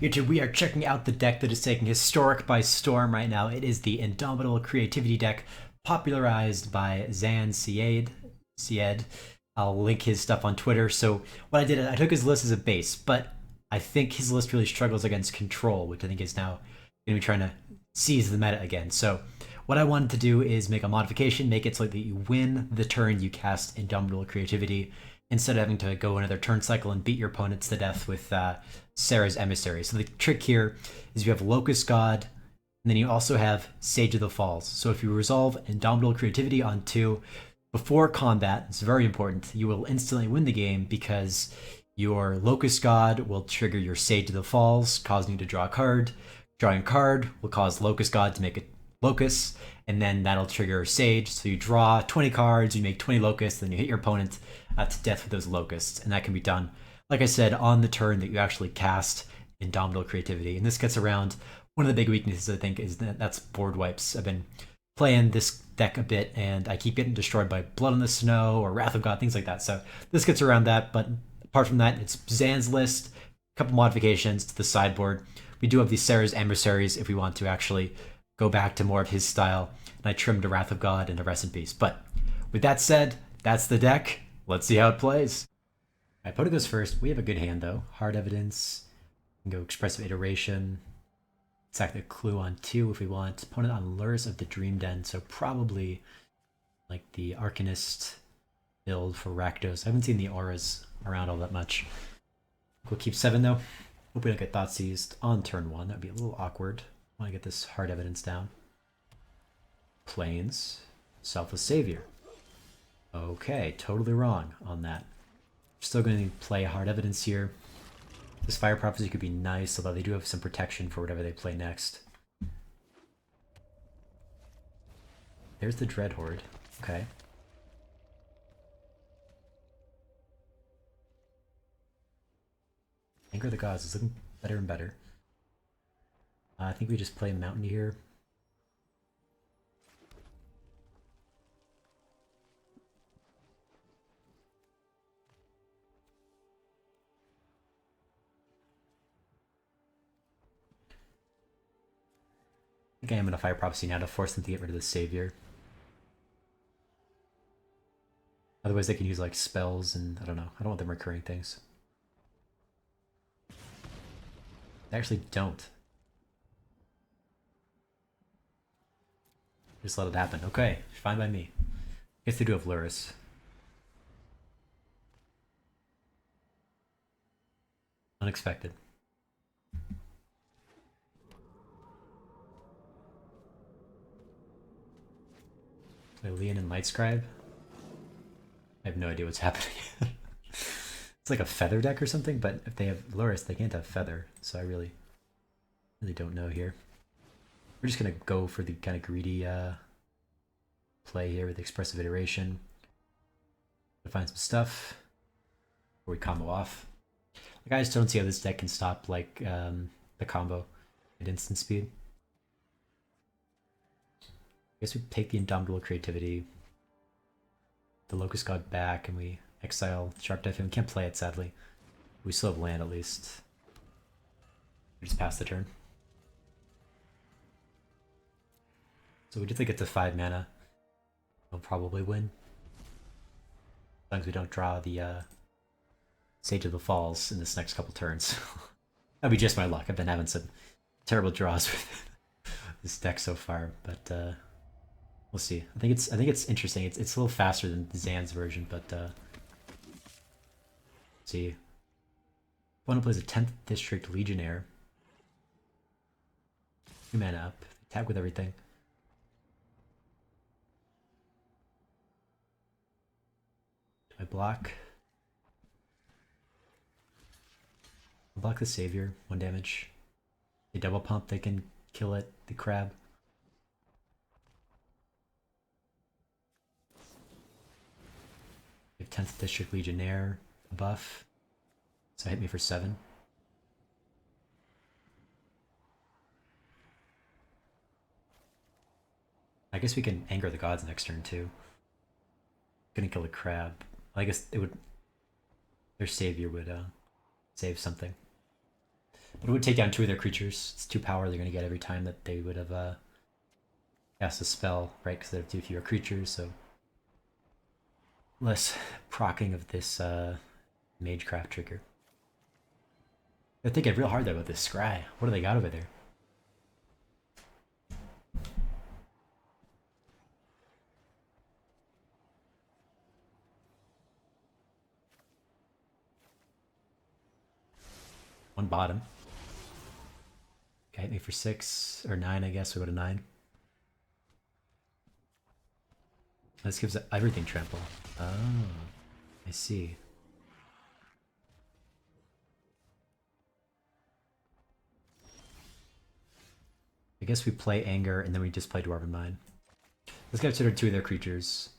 YouTube, we are checking out the deck that is taking Historic by storm right now. It is the Indomitable Creativity deck, popularized by Zan Sied. I'll link his stuff on Twitter. So what I did, I took his list as a base, but I think his list really struggles against Control, which I think is now going to be trying to seize the meta again. So what I wanted to do is make a modification, make it so that you win the turn you cast Indomitable Creativity, instead of having to go another turn cycle and beat your opponents to death with Sarah's Emissary. So the trick here is you have Locust God, and then you also have Sage of the Falls. So if you resolve Indomitable Creativity on 2 before combat, it's very important, you will instantly win the game because your Locust God will trigger your Sage of the Falls, causing you to draw a card. Drawing a card will cause Locust God to make a Locust, and then that'll trigger Sage. So you draw 20 cards, you make 20 Locusts, then you hit your opponent to death with those Locusts, and that can be done, like I said, on the turn that you actually cast Indomitable Creativity. And this gets around one of the big weaknesses, I think, is that's board wipes. I've been playing this deck a bit, and I keep getting destroyed by Blood on the Snow or Wrath of God, things like that. So this gets around that, but apart from that, it's Zan's list, a couple modifications to the sideboard. We do have these Sarah's Emissaries if we want to actually go back to more of his style, and I trimmed a Wrath of God and a Rest in Peace. But with that said, that's the deck. Let's see how it plays. I put it goes first. We have a good hand though. Hard Evidence. We can go Expressive Iteration. Sack the Clue on 2 if we want. Opponent on Lures of the Dream Den. So probably like the Arcanist build for Rakdos. I haven't seen the auras around all that much. We'll keep 7 though. Hope we don't get Thought Seized on turn 1. That'd be a little awkward. I want to get this Hard Evidence down. Plains. Selfless Savior. Okay, totally wrong on that. Still going to play Hard Evidence here. This Fire Prophecy could be nice, although they do have some protection for whatever they play next. There's the Dread Horde. Okay. Anger of the Gods is looking better and better. I think we just play Mountain here. I think I am going to Fire Prophecy now to force them to get rid of the Savior. Otherwise they can use like spells and I don't know. I don't want them recurring things. They actually don't. Just let it happen. Okay, fine by me. Guess they do have Luris. Unexpected. Play Leon and Lightscribe? I have no idea what's happening. It's like a feather deck or something, but if they have Luris, they can't have feather, so I really don't know here. We're just gonna go for the kind of greedy play here with Expressive Iteration. To find some stuff before we combo off. Like, I just don't see how this deck can stop like the combo at instant speed. I guess we take the Indomitable Creativity, the Locust God back, and we exile Sharp Typhoon. We can't play it, sadly. We still have land at least. We just pass the turn. So we just get to 5 mana. We'll probably win. As long as we don't draw the Sage of the Falls in this next couple turns. That'd be just my luck. I've been having some terrible draws with this deck so far, but we'll see. I think it's interesting. It's a little faster than Zan's version, but see. Opponent plays a 10th District Legionnaire. 2 mana up. Attack with everything. Do I block? I'll block the Savior. 1 damage. They double pump, they can kill it. The crab. We have 10th District Legionnaire, a buff. So hit me for 7. I guess we can Anger the Gods next turn too. Gonna kill the crab. I guess it would. Their Savior would save something. It would take down 2 of their creatures. It's 2 power they're going to get every time that they would have cast a spell, right? Because they have 2 fewer creatures, so less proccing of this Magecraft trigger. They're thinking real hard though about this scry. What do they got over there? One bottom. Okay, hit me for 6 or 9, I guess. We go to 9. This gives everything trample. Oh, I see. I guess we play Anger and then we just play Dwarven Mine. Let's get consider 2 of their creatures.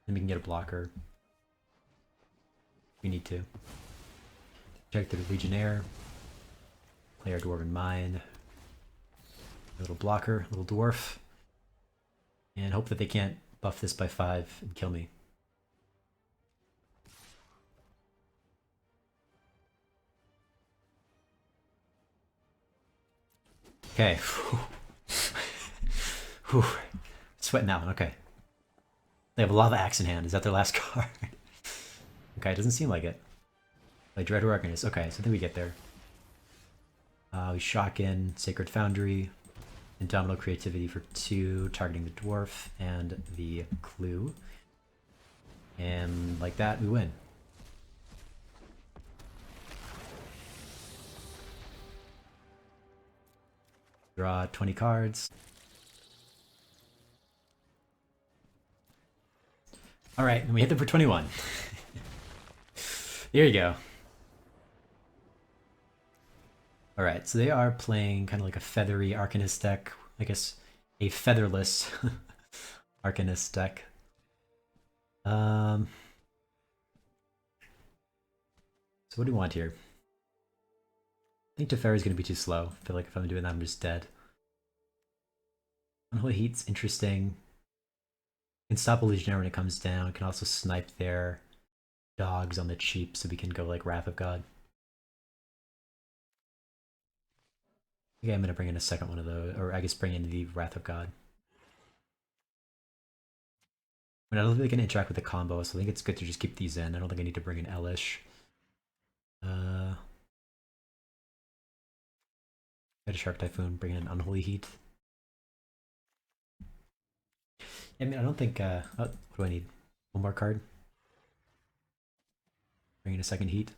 Then we can get a blocker. We need to. Check the Legionnaire. Play our Dwarven Mine. A little blocker, a little dwarf. And hope that they can't buff this by 5 and kill me. Okay. Whew. Sweating out. Okay. They have a Lava Axe in hand. Is that their last card? Okay, it doesn't seem like it. Like Dread Arcanist. Okay, so I think we get there. We shock in Sacred Foundry, Indomitable Creativity for 2, targeting the Dwarf and the Clue. And like that, we win. Draw 20 cards. Alright, and we hit them for 21. Here you go. Alright, so they are playing kind of like a feathery Arcanist deck. I guess a featherless Arcanist deck. So what do we want here? I think Teferi is going to be too slow. I feel like if I'm doing that, I'm just dead. Unholy Heat's interesting. Can stop a Legionnaire when it comes down. Can also snipe their dogs on the cheap, so we can go like Wrath of God. Okay, I'm gonna bring in a second one of those, or I guess bring in the Wrath of God. I mean, I don't think they can interact with the combo, so I think it's good to just keep these in. I don't think I need to bring in Elish. Get a Shark Typhoon, bring in Unholy Heat. I mean, I don't think, oh, what do I need? One more card? Bring in a second Heat.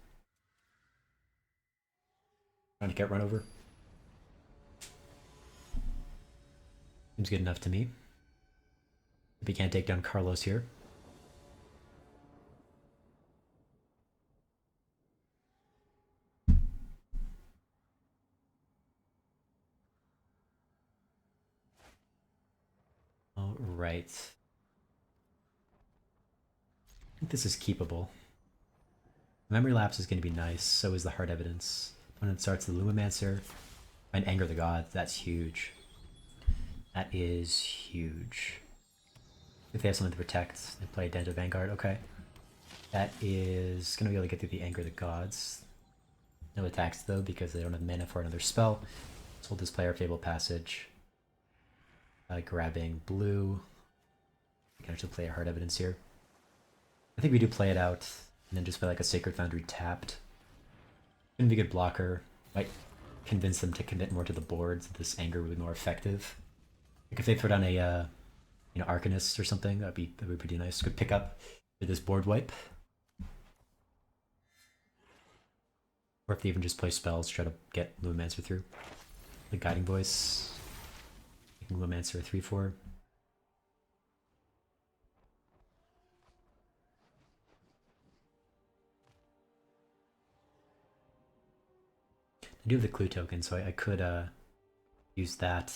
Trying to get run over. Seems good enough to me. If he can't take down Carlos here. All right. I think this is keepable. Memory Lapse is going to be nice. So is the Hard Evidence. When it starts the Lumimancer and Anger the Gods, that's huge. That is huge. If they have something to protect, they play Den of Vanguard. Okay. That is going to be able to get through the Anger the Gods. No attacks though, because they don't have mana for another spell. So we'll just play our Fable Passage. Grabbing blue. We can actually play a Hard Evidence here. I think we do play it out, and then just play like a Sacred Foundry tapped. Gonna be a good blocker. Might convince them to commit more to the boards. This Anger would be more effective. Like if they throw down a, you know, Arcanist or something, that'd be pretty nice. Good pickup for this board wipe. Or if they even just play spells, try to get Lumimancer through. The Guiding Voice. Making Lumimancer a 3/4. I do have the Clue token, so I could use that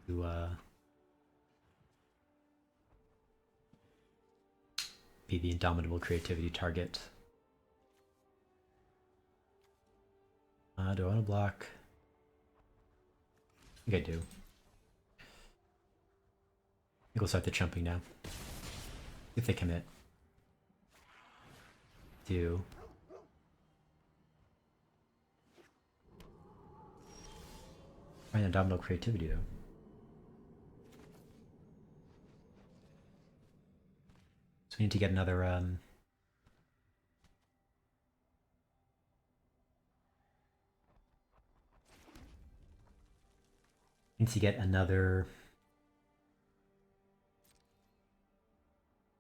to be the Indomitable Creativity target. Do I want to block? I think I do. I think we'll start the chumping now. If they commit. 2, Find Indomitable creativity though. So we need to get another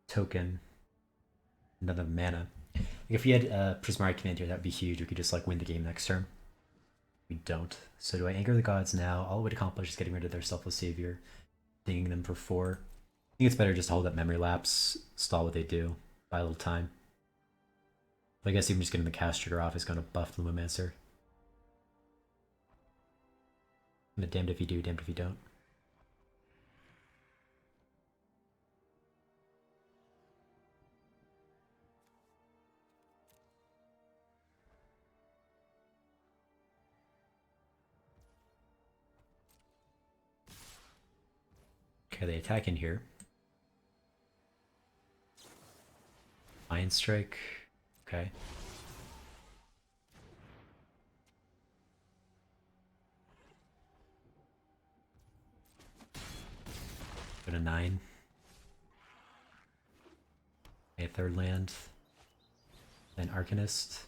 token, another mana. Like if we had a Prismari Commander, that'd be huge. We could just like win the game next turn. We don't. So do I Anger the Gods now? All it would accomplish is getting rid of their Selfless Savior, dinging them for 4. I think it's better just to hold up Memory Lapse, stall what they do, buy a little time. But I guess even just getting the cast trigger off is going to buff Lumomancer. But damned if you do, damned if you don't. Okay, they attack in here. Iron Strike. Okay. Go to 9. A third land. Then Arcanist.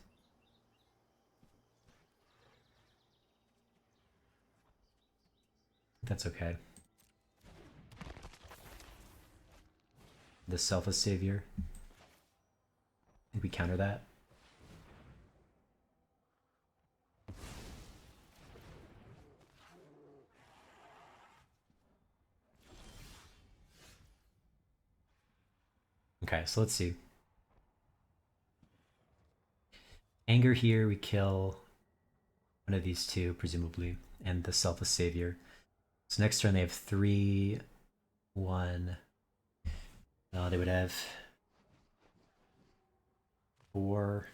That's okay. The Selfless Savior. I think we counter that. Okay, so let's see. Anger here, we kill one of these two, presumably, and the Selfless Savior. So next turn they have 3, 1. They would have 4.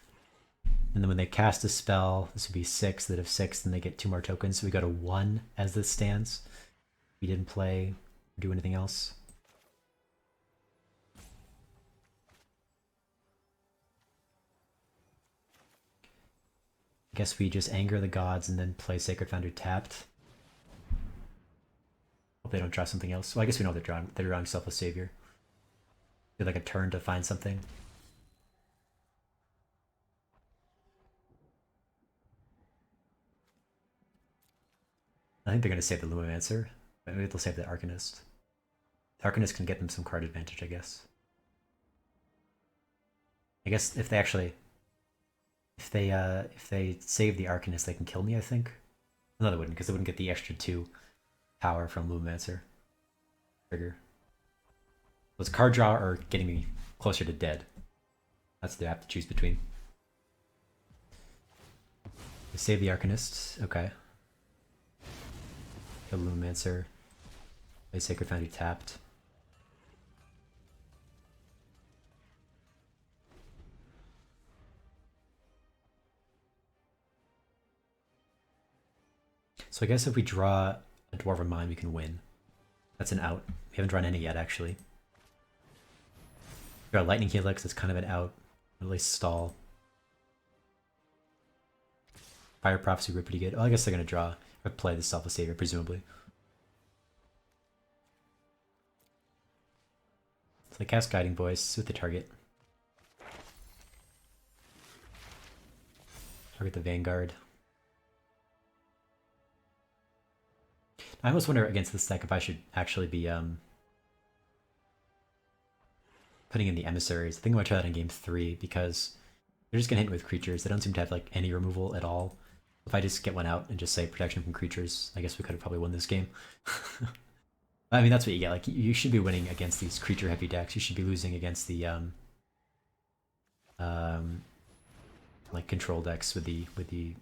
And then when they cast a spell, this would be 6. They'd have 6, then they get 2 more tokens. So we go to 1 as this stands. We didn't play or do anything else. I guess we just Anger the Gods and then play Sacred Foundry tapped. Hope they don't draw something else. Well, I guess we know they're drawing. They're drawing Selfless Savior. Do like a turn to find something. I think they're going to save the Lumomancer. Maybe they'll save the Arcanist. The Arcanist can get them some card advantage, I guess. I guess if they actually... If they save the Arcanist, they can kill me, I think. No, they wouldn't, because they wouldn't get the extra 2 power from Lumomancer. Trigger. So it's card draw or getting me closer to dead. That's what they have to choose between. They save the Arcanist. Okay. Kill Lumomancer. Play Sacred Foundry tapped. So I guess if we draw a Dwarven Mine, we can win. That's an out. We haven't drawn any yet, actually. We got Lightning Helix, that's kind of an out. At least stall. Fire Prophecy were pretty good. Oh, I guess they're going to draw or play the Selfless Savior, presumably. So they cast Guiding Voice with the target. Target the Vanguard. I almost wonder against this deck if I should actually be putting in the Emissaries. I think I might try that in game 3 because they're just gonna hit me with creatures. They don't seem to have like any removal at all. If I just get one out and just say protection from creatures, I guess we could have probably won this game. I mean, that's what you get. Like, you should be winning against these creature-heavy decks. You should be losing against the like control decks with the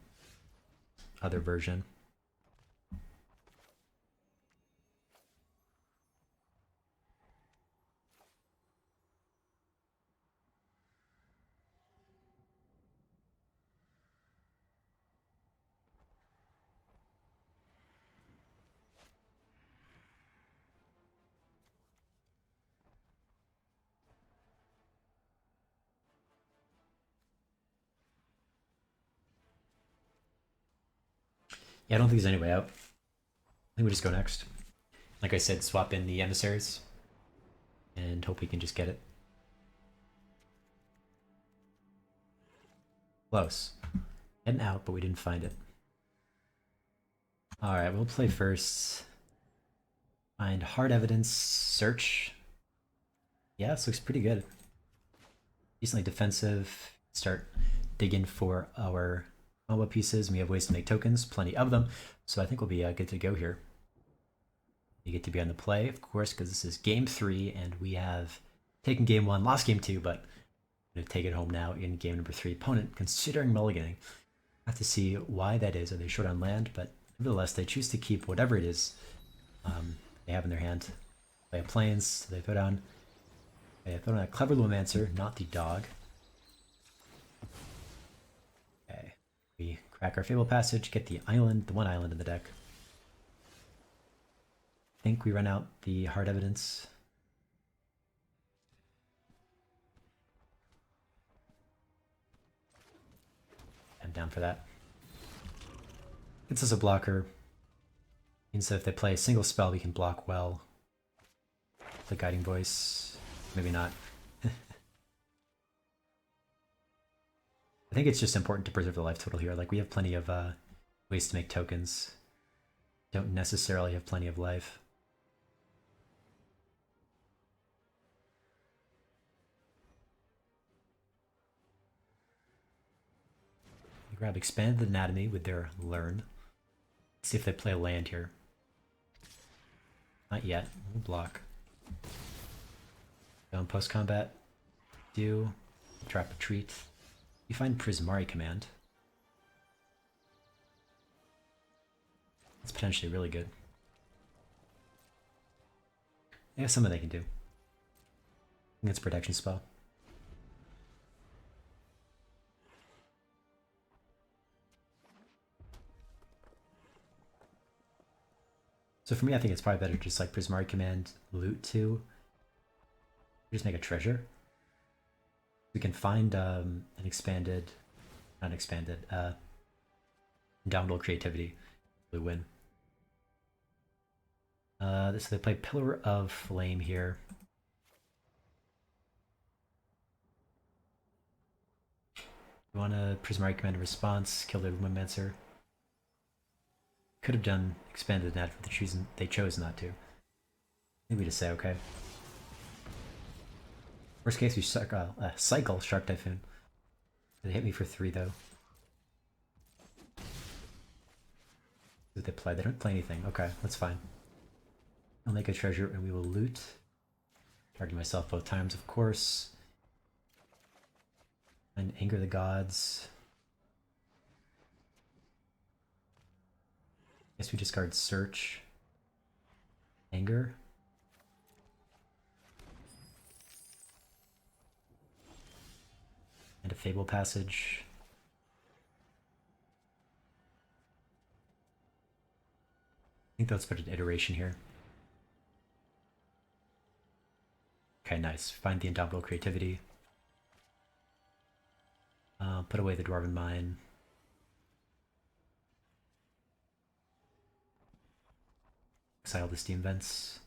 other version. Yeah, I don't think there's any way out. think we just go next. Like I said, swap in the emissaries and hope we can just get it. Close. Getting out, but we didn't find it. Alright, we'll play first. Find hard evidence, search. Yeah, this looks pretty good. Decently defensive. Start digging for our combo pieces. We have ways to make tokens, plenty of them. So I think we'll be good to go here. You get to be on the play, of course, because this is game 3, and we have taken game 1, lost game 2, but I'm going to take it home now in game number 3. Opponent considering mulliganing. I have to see why that is. Are they short on land? But nevertheless, they choose to keep whatever it is they have in their hand. They have planes, so they put on a clever Lumancer, not the dog. Okay, we crack our Fable Passage, get the island, the one island in the deck. I think we run out the hard evidence. I'm down for that. Gets us a blocker. Means that if they play a single spell, we can block well. The Guiding Voice. Maybe not. I think it's just important to preserve the life total here. Like, we have plenty of ways to make tokens. Don't necessarily have plenty of life. We grab Expanded Anatomy with their Learn. See if they play a land here. Not yet. We'll block. Go in post-combat. Do. Trap Retreat. You find Prismari Command. It's potentially really good. They have something they can do. I think it's a protection spell. So for me, I think it's probably better just like Prismari Command, loot 2. Just make a treasure. We can find an expanded, not expanded, Indomitable Creativity. We win. So they play Pillar of Flame here. We want to Prismari Command a response, kill their Lumancer. Could have done Expanded Net, but they chose not to. Maybe just say okay. Worst case, we cycle Shark Typhoon. They hit me for 3 though. Did they play? They don't play anything. Okay, that's fine. I'll make a treasure and we will loot. Target myself both times, of course. And Anger the Gods. Guess we discard Search. Anger. And a Fable Passage. I think that's about an iteration here. Okay, nice. Find the Indomitable Creativity. Put away the Dwarven Mine. Exile the Steam Vents.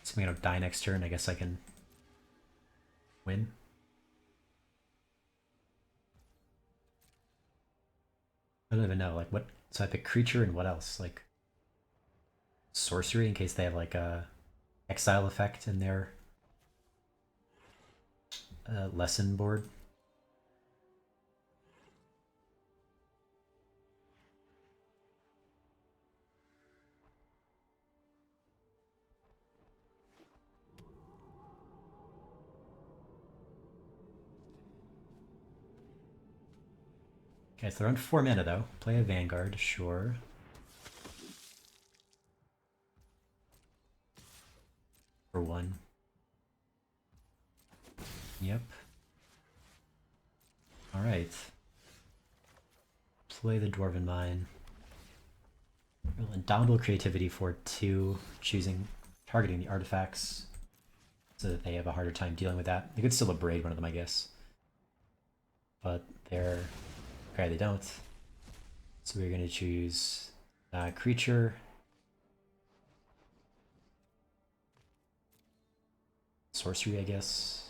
Assuming I don't die next turn, I guess I can win. I don't even know, like what, so I pick creature and what else? Like sorcery in case they have like a exile effect in their lesson board. Okay, so they're on 4 mana though. Play a Vanguard, sure. For 1. Yep. Alright. Play the Dwarven Mine. Indomitable Creativity for 2, targeting the artifacts so that they have a harder time dealing with that. They could still abrade one of them, I guess. But they're... Okay, they don't. So we're going to choose creature sorcery, I guess.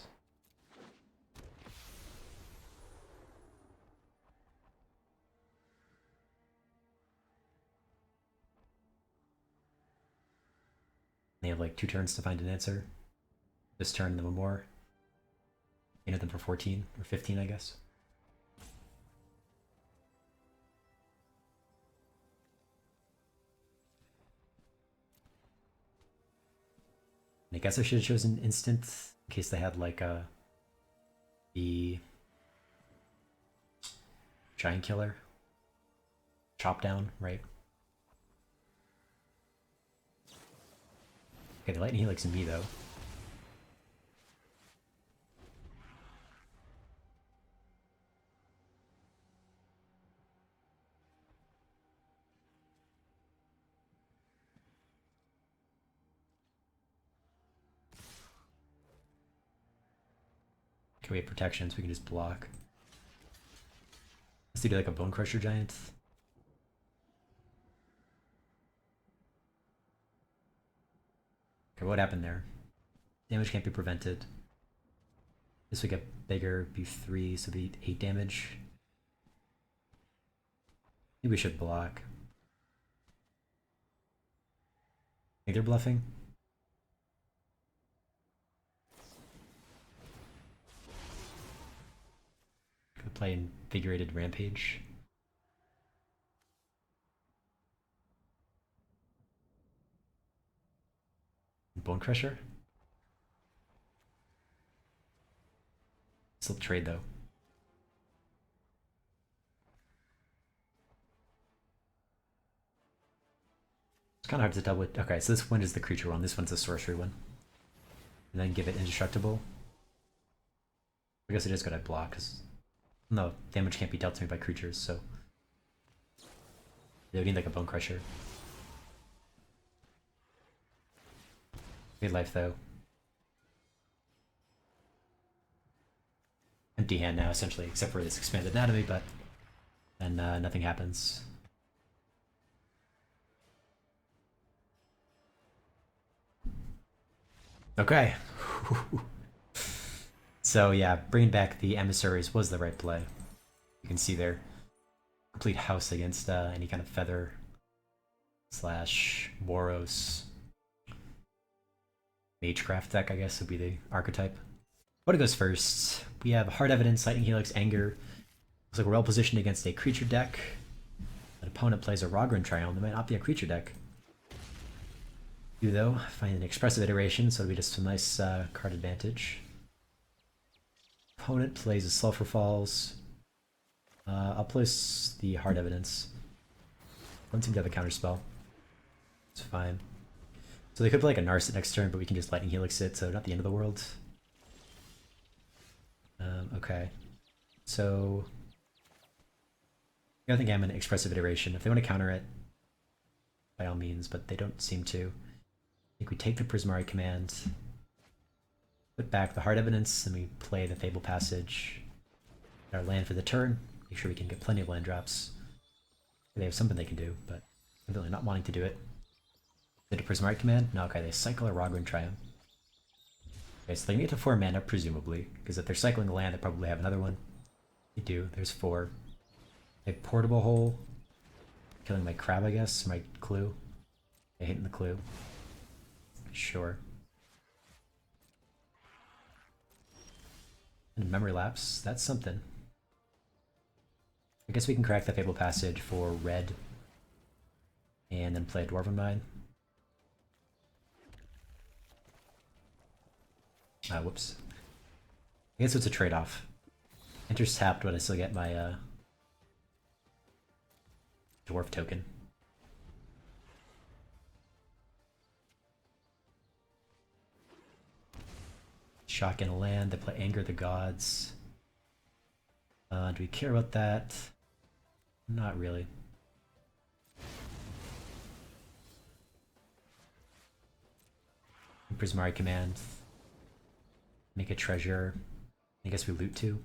They have like 2 turns to find an answer. This turn, then one more. Painted them for 14 or 15, I guess. And I guess I should have chosen instant in case they had like the giant killer. Chop down, right? Okay, the lightning helix in me though. Okay, we have protection, so we can just block. Let's do like a Bone Crusher Giant. Okay, what happened there? Damage can't be prevented. This would get bigger, be 3, so be 8 damage. Maybe we should block. Think they're bluffing? Could play Invigorated Rampage. Bone Crusher? Still trade though. It's kind of hard to tell what. Okay, so this one is the creature one, this one's the sorcery one. And then give it indestructible. I guess it is good at block, because no, damage can't be dealt to me by creatures, so. They would need like a Bone Crusher. Good life though. Empty hand now, essentially, except for this expanded anatomy, but then nothing happens. Okay. So yeah, bringing back the emissaries was the right play. You can see there, complete house against any kind of feather / Boros Magecraft deck, I guess would be the archetype. What goes first? We have Hard Evidence, Lightning Helix, Anger. Looks like we're well positioned against a creature deck. An opponent plays a Rogran Triumph. It might not be a creature deck. You though find an expressive iteration, so it'll be just some nice card advantage. Opponent plays a Sulfur Falls. I'll place the Hard Evidence. Don't seem to have a counterspell. It's fine. So they could play like a Narset next turn, but we can just Lightning Helix it, so not the end of the world. Okay. So I think I'm an expressive iteration. If they want to counter it, by all means, but they don't seem to. I think we take the Prismari command, put back the Hard Evidence, and we play the Fable Passage. Get our land for the turn. Make sure we can get plenty of land drops. They have something they can do, but I'm really not wanting to do it. Did a Prismari command? No, okay, they cycle a Rogran Triumph. Okay, so they can get to 4 mana, presumably, because if they're cycling a land, they probably have another one. They do, there's 4. A Portable Hole. Killing my crab, I guess, my clue. Okay, hitting the clue. Sure. And Memory Lapse, that's something. I guess we can crack the Fable Passage for red. And then play a Dwarven Mine. Ah, whoops. I guess it's a trade-off. Enters tapped, but I still get my dwarf token. Shock in a land, they play Anger the Gods. Do we care about that? Not really. Prismari command. Make a treasure. I guess we loot too.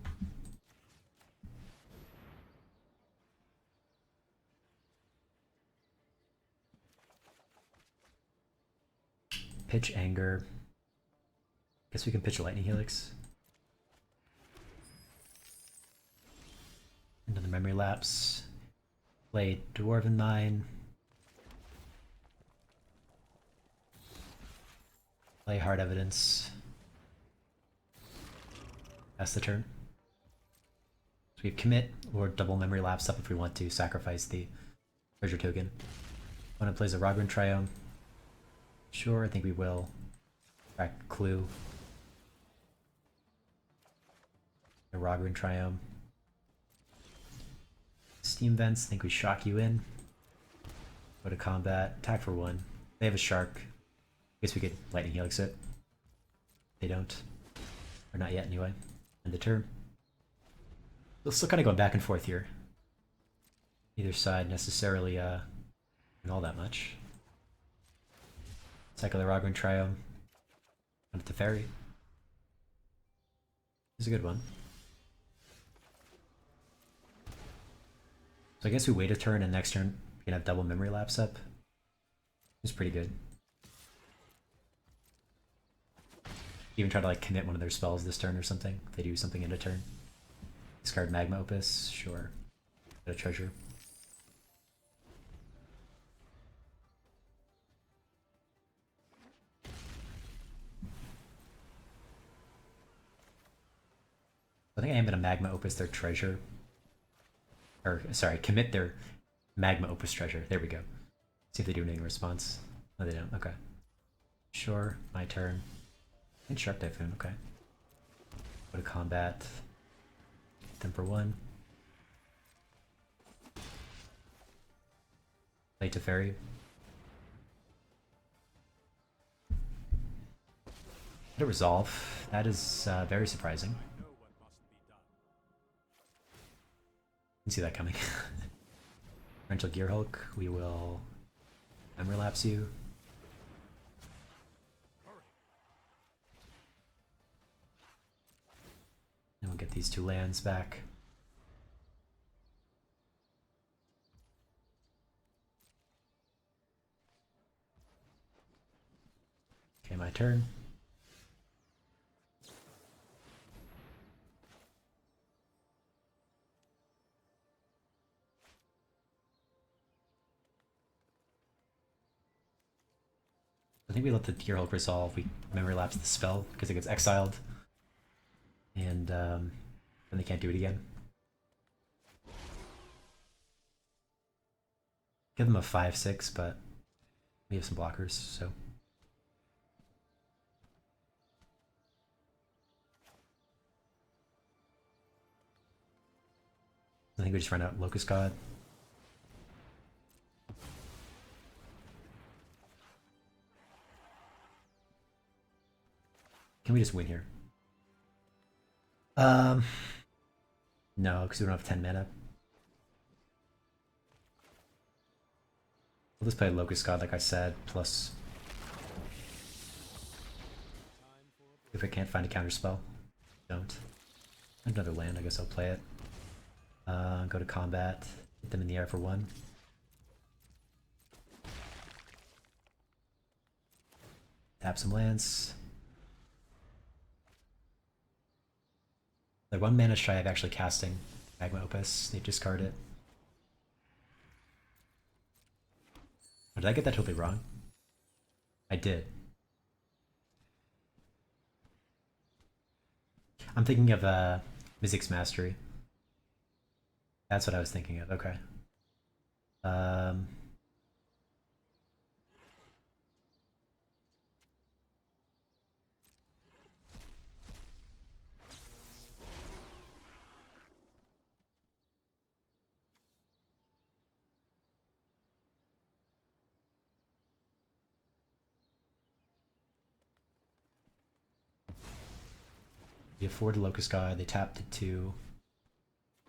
Pitch Anger. Guess we can pitch a Lightning Helix. Another Memory Lapse. Play Dwarven Mine. Play Hard Evidence. Pass the turn. So we have commit or double Memory Lapse up if we want to sacrifice the treasure token. Opponent plays a Rogran Triome. Sure, I think we will. Crack Clue. A Rogran Triome. Steam Vents, I think we shock you in. Go to combat, attack for 1. They have a Shark. I guess we could Lightning Helix it. They don't. Or not yet anyway. End the turn. We're still kind of going back and forth here. Neither side necessarily in all that much. Cycle the Rogran Triome. Onto the Fairy. This is a good one. So I guess we wait a turn and next turn we can have double Memory Lapse up. It's pretty good. Even try to like commit one of their spells this turn or something. If they do something in a turn. Discard Magma Opus, sure. Get a treasure. I think I am gonna Magma Opus their treasure. Or, sorry, commit their Magma Opus treasure. There we go. See if they do anything in response. No, they don't. Okay. Sure, my turn. And Shark Typhoon, okay. Go to combat. Hit them for 1. Play Teferi. Get a resolve. That is very surprising. Didn't see that coming. Torrential Gearhulk, we will Memory Lapse you. And we'll get these 2 lands back. Okay, my turn. I think we let the Gearhulk resolve. We Memory Lapse the spell because it gets exiled. And then they can't do it again. Give them a 5/6, but we have some blockers, so. I think we just run out Locust God. Can we just win here? No, because we don't have 10 mana. We'll just play Locust God, like I said, plus. If I can't find a counter spell, don't. Another land, I guess I'll play it. Go to combat, hit them in the air for 1. Tap some lands. They're 1 mana shy of actually casting Magma Opus. They discard it. Or did I get that totally wrong? I did. I'm thinking of Mizzix's Mastery. That's what I was thinking of. Okay. We afford Locust God. They tapped it 2.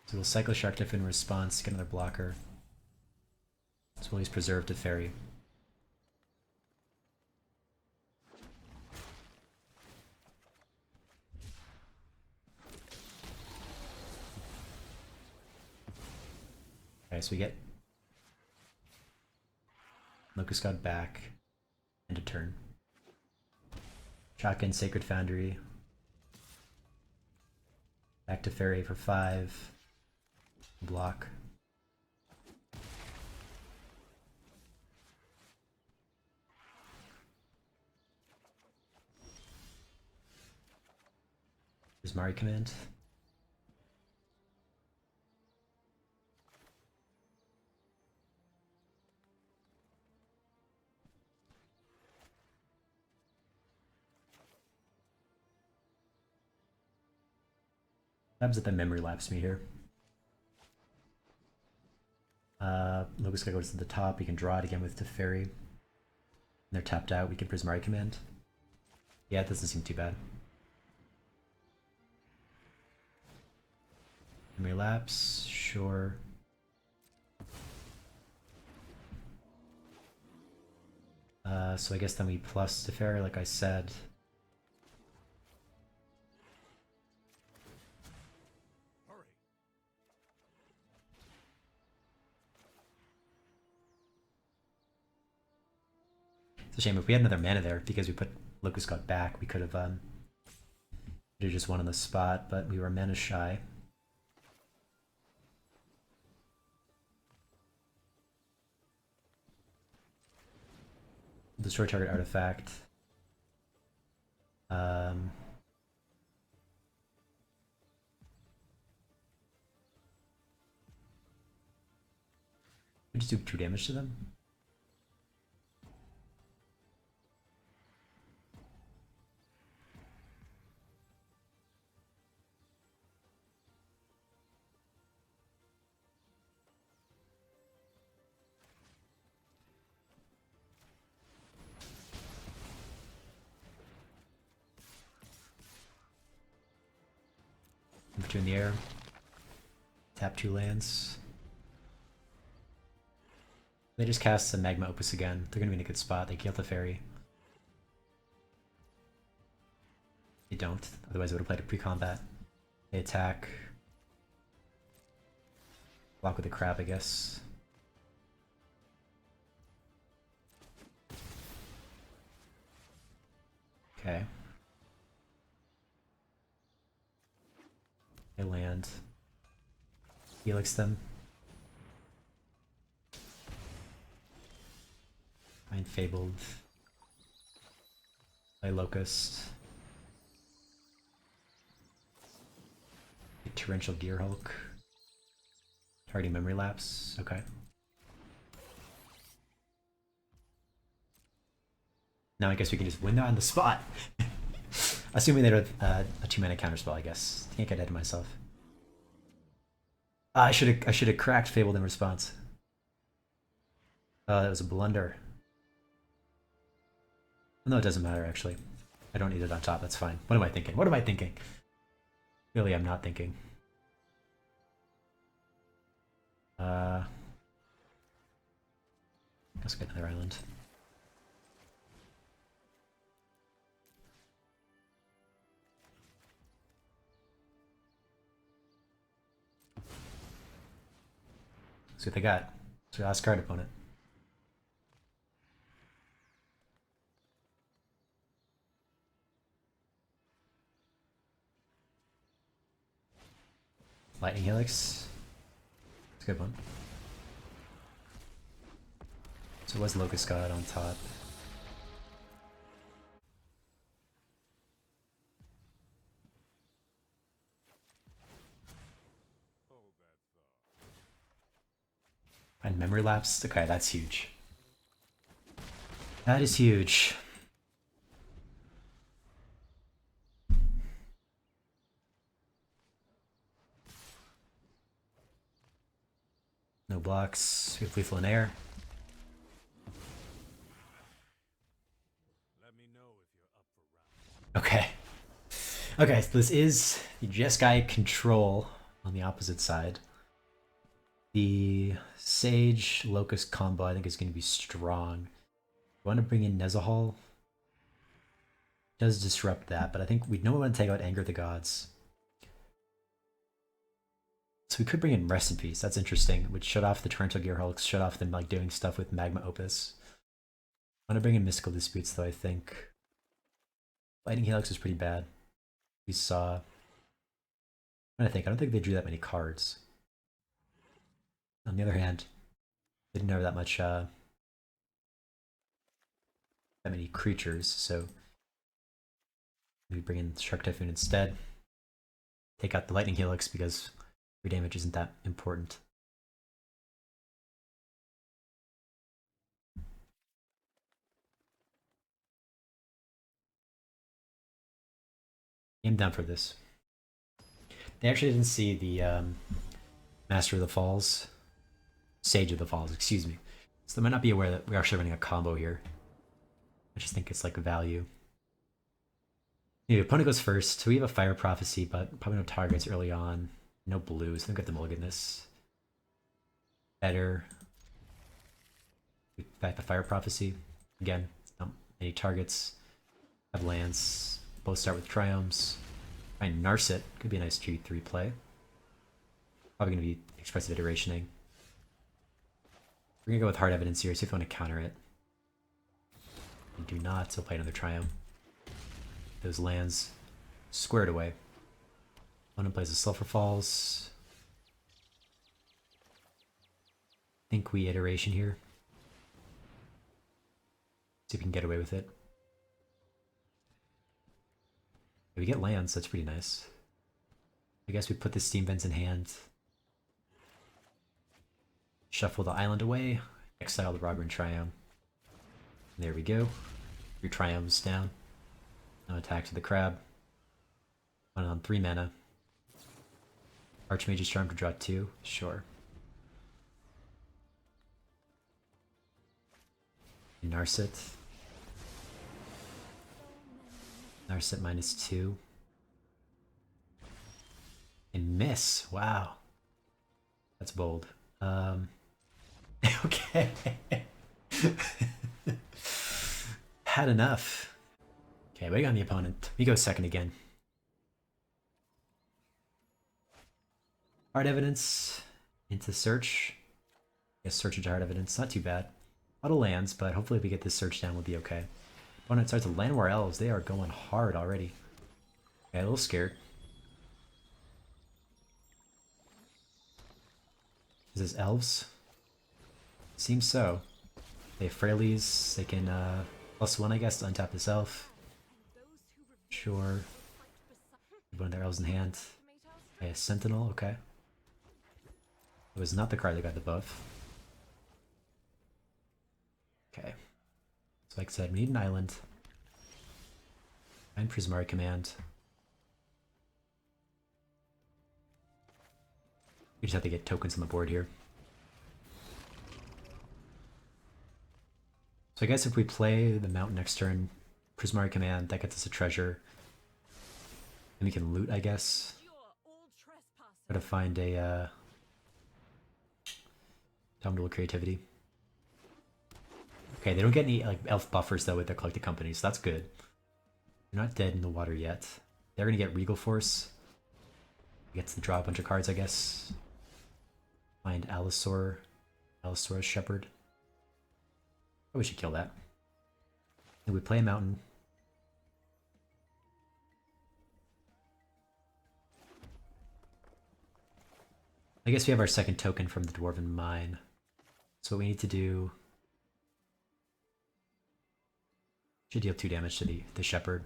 So we'll cycle Shark Diff in response, get another blocker. So we'll use Preserve to Fairy. Okay, so we get Locust God back and a turn. Shotgun Sacred Foundry. Back to Fairy for 5. Block. Prismari Command. Happens that the memory lapse me here. Locust Guy goes to the top. We can draw it again with Teferi. And they're tapped out. We can Prismari Command. Yeah, it doesn't seem too bad. Memory lapse, sure. So I guess then we plus Teferi, like I said. It's a shame if we had another mana there because we put Locust God back, we could have just won on the spot, but we were mana shy. Destroy target artifact. We just do 2 damage to them. Move 2 in the air. Tap 2 lands. They just cast the Magma Opus again. They're gonna be in a good spot. They kill the Fairy. They don't. Otherwise, I would have played a pre-combat. They attack. Block with the crab, I guess. Okay. They land. Helix them. Find Fabled. Play Locust. Torrential Gearhulk. Targeting Memory Lapse. Okay. Now I guess we can just win that on the spot. Assuming they have a 2-mana counterspell, I guess. Can't get ahead of myself. I should have cracked Fabled in response. That was a blunder. No, it doesn't matter actually. I don't need it on top. That's fine. What am I thinking? What am I thinking? Really, I'm not thinking. Let's get another island. See what they got. It's your last card, opponent. Lightning Helix. It's a good one. So it was Locust God on top. And Memory Lapse. Okay, that's huge. That is huge. No blocks. We have Lethal in Air. Okay. Okay, so this is the Jeskai control on the opposite side. The Sage Locust combo I think is going to be strong. I want to bring in Nezahal. Does disrupt that, but I think we don't want to take out Anger of the Gods. So we could bring in Rest in Peace. That's interesting. Which shut off the Torrential Gearhulks, shut off them like doing stuff with Magma Opus. I want to bring in Mystical Disputes though, I think. Lightning Helix is pretty bad. We saw. I don't think they drew that many cards. On the other hand, they didn't have that much, that many creatures, so maybe bring in Shark Typhoon instead. Take out the Lightning Helix because your damage isn't that important. Game down for this. They actually didn't see the Master of the Falls, Sage of the Falls, excuse me. So they might not be aware that we're actually running a combo here. I just think it's like a value. The opponent goes first. So we have a Fire Prophecy, but probably no targets early on. No blues. I think we have to mulligan this. Better. Back the Fire Prophecy. Again, not any targets. Have lands. Both start with Triomes. Try and Narset. Could be a nice G3 play. Probably going to be Expressive Iterationing. We're going to go with Hard Evidence here, see if we want to counter it. We do not, so we'll play another Triumph. Those lands squared away. Opponent plays a Sulphur Falls. I think we Iteration here. See if we can get away with it. If we get lands, that's pretty nice. I guess we put the Steam Vents in hand. Shuffle the island away. Exile the Robber and Triumph. There we go. 3 Triumphs down. Now attack to the crab. 1 on 3 mana. Archmage's Charm to draw 2. Sure. Narset. Narset -2. And miss. Wow. That's bold. Okay. Had enough. Okay, waiting on the opponent. We go second again. Hard Evidence into Search. I guess Search into Hard Evidence. Not too bad. A lot of lands, but hopefully if we get this search down, we'll be okay. Opponent starts with Landwar Elves. They are going hard already. Okay, a little scared. Is this Elves? Seems so. They have Fraileys. They can, +1, I guess, to untap this elf. Sure. One of their elves in hand. Okay, a Sentinel, okay. It was not the card that got the buff. Okay. So like I said, we need an island. And Prismari Command. We just have to get tokens on the board here. So I guess if we play the mountain next turn, Prismari Command, that gets us a treasure. And we can loot, I guess. Try to find a Indomitable Creativity. Okay, they don't get any like elf buffers though with their collected companies, so that's good. They're not dead in the water yet. They're gonna get Regal Force. Gets to draw a bunch of cards, I guess. Find Allosaurus Shepherd. Oh, we should kill that. And we play a mountain. I guess we have our second token from the Dwarven Mine. So what we need to do... should deal 2 damage to the Shepherd.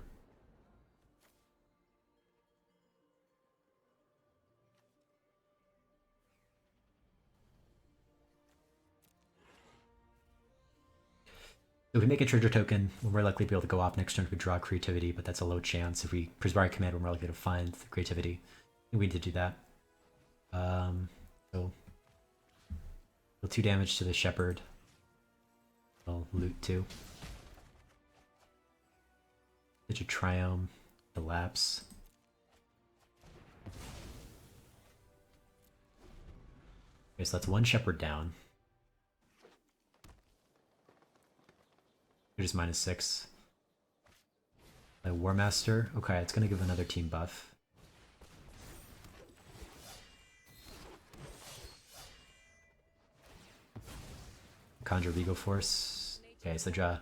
If we make a treasure token, we're more likely to be able to go off next turn if we draw creativity, but that's a low chance. If we Prismari Command, we're more likely to find the creativity. I think we need to do that. So deal 2 damage to the Shepherd. I'll loot 2. Get your Triome, the Lapse. Okay, so that's 1 Shepherd down. It is -6. My War Master. Okay, it's gonna give another team buff. Conjure Regal Force. Okay, so draw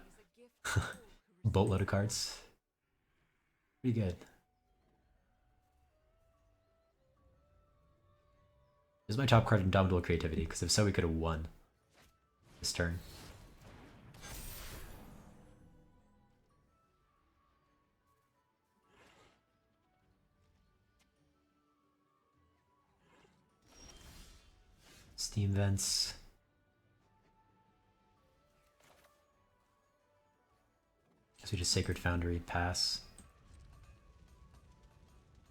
boatload of cards. Pretty good. Is my top card Indomitable Creativity? Because if so, we could have won this turn. Steam Vents. Guess we just Sacred Foundry, pass.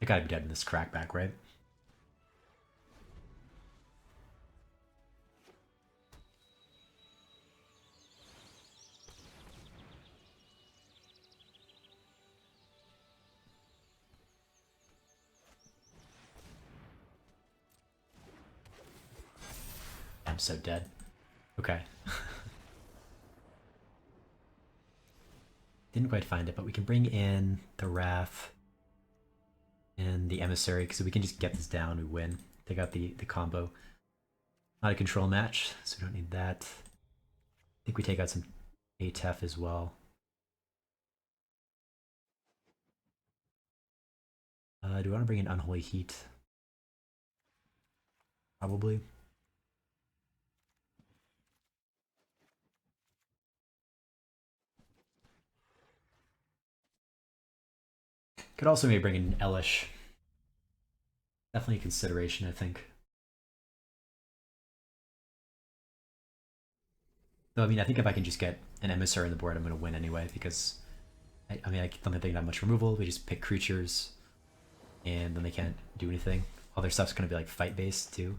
I gotta be dead in this crackback, right? I'm so dead. Okay. Didn't quite find it, but we can bring in the Wrath and the Emissary, because we can just get this down, we win. Take out the combo. Not a control match, so we don't need that. I think we take out some ATEF as well. Do we want to bring in Unholy Heat? Probably. Could also maybe bring in Elish. Definitely a consideration, I think. Though, I mean, I think if I can just get an Emissary on the board, I'm going to win anyway, because I mean, I don't think they have much removal. We just pick creatures, and then they can't do anything. All their stuff's going to be like fight based too.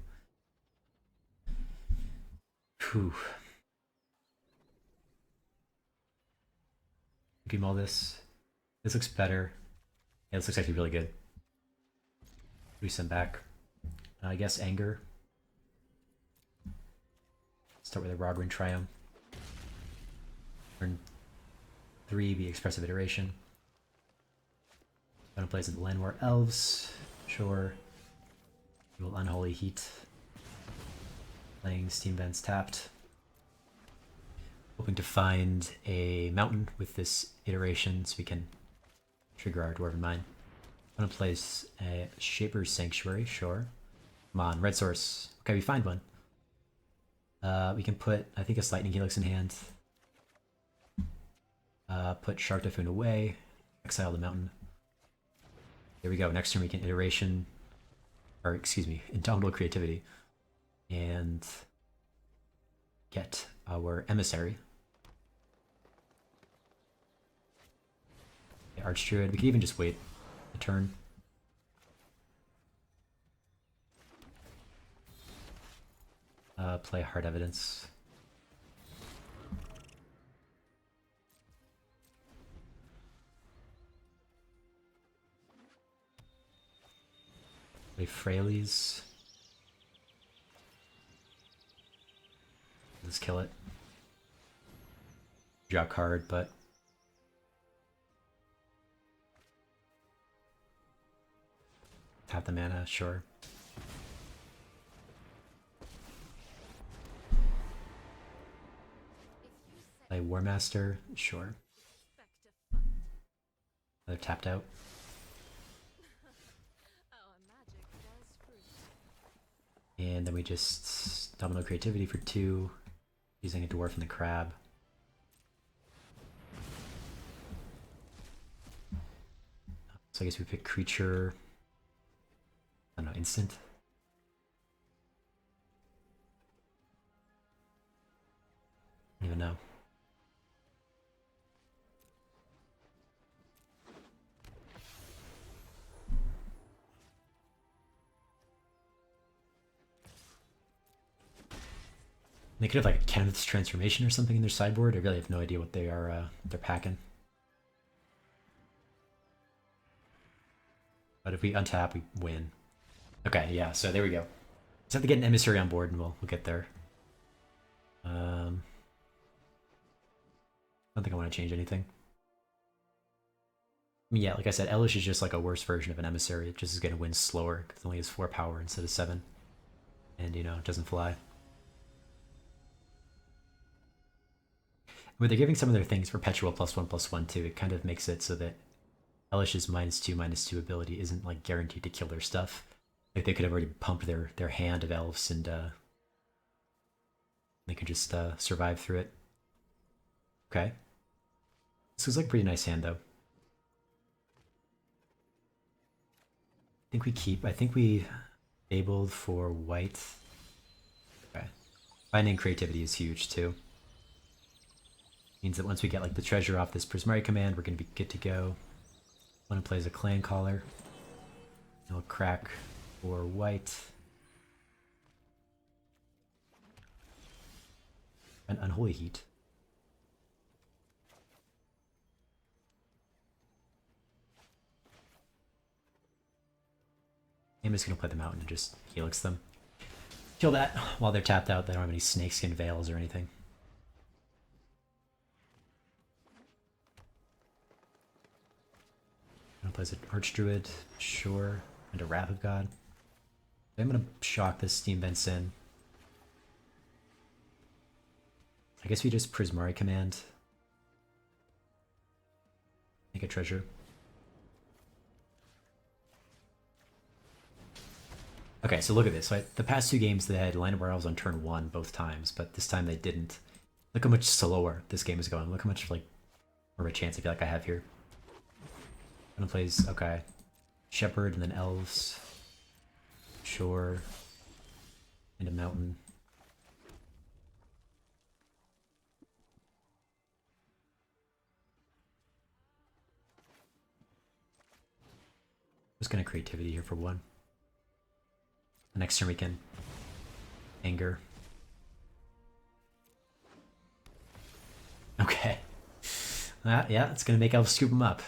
Whew. Give him all this. This looks better. Yeah, this looks actually really good. We send back. I guess Anger. Start with a Rodwin Triumph. Turn 3, be Expressive Iteration. Gonna place the Land War Elves. Sure. We will Unholy Heat. Playing Steam Vents tapped. Hoping to find a mountain with this iteration so we can trigger our Dwarven Mine. I'm gonna place a Shaper's Sanctuary, sure. Come on, red source. Okay, we find one. We can put, I think, a Lightning Helix in hand. Put Shark Typhoon away. Exile the mountain. There we go. Next turn we can iteration, or excuse me, Indomitable Creativity, and get our Emissary. Okay, Archdruid. We could even just wait a turn. Play Hard Evidence. Play Frailes. Let's kill it. Draw a card, but tap the mana, sure. Play War Master, sure. Another tapped out. And then we just Domino Creativity for 2, using a Dwarf and the Crab. So I guess we pick creature. I don't know, instant. I don't even know. They could have like a Kenneth's Transformation or something in their sideboard. I really have no idea what they are they're packing. But if we untap, we win. Okay, yeah, so there we go. Just have to get an Emissary on board and we'll get there. I don't think I want to change anything. I mean, yeah, like I said, Elish is just like a worse version of an Emissary. It just is going to win slower because it only has 4 power instead of 7. And, you know, it doesn't fly. When they're giving some of their things perpetual +1/+1 too, it kind of makes it so that Elish's -2/-2 ability isn't like guaranteed to kill their stuff. Like they could have already pumped their hand of elves and they could just survive through it. Okay. This was like a pretty nice hand though. I think we fabled for white. Okay. Finding creativity is huge too. Means that once we get like the treasure off this Prismari command, we're gonna be good to go. One plays a clan caller. I'll crack for white. An unholy heat. I'm just gonna play them out and just helix them. Kill that while they're tapped out. They don't have any snakeskin veils or anything. I'm gonna play an Archdruid, sure, and a Wrath of God. I'm gonna shock this Steam Vents in. I guess we just Prismari command. Make a treasure. Okay, so look at this. Right? The past two games they had Line of Elves on turn 1 both times, but this time they didn't. Look how much slower this game is going. Look how much like more of a chance I feel like I have here. I'm gonna play, okay, Shepherd and then Elves. Shore. And a Mountain. Just gonna creativity here for 1. Next turn we can anger. Okay. Yeah, it's gonna make Elf scoop him up.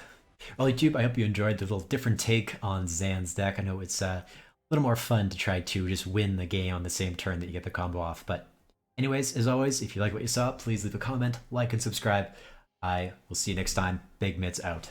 Well, YouTube, I hope you enjoyed the little different take on Zan's deck. I know it's a little more fun to try to just win the game on the same turn that you get the combo off. But anyways, as always, if you like what you saw, please leave a comment, like, and subscribe. I will see you next time. Big Mitts out.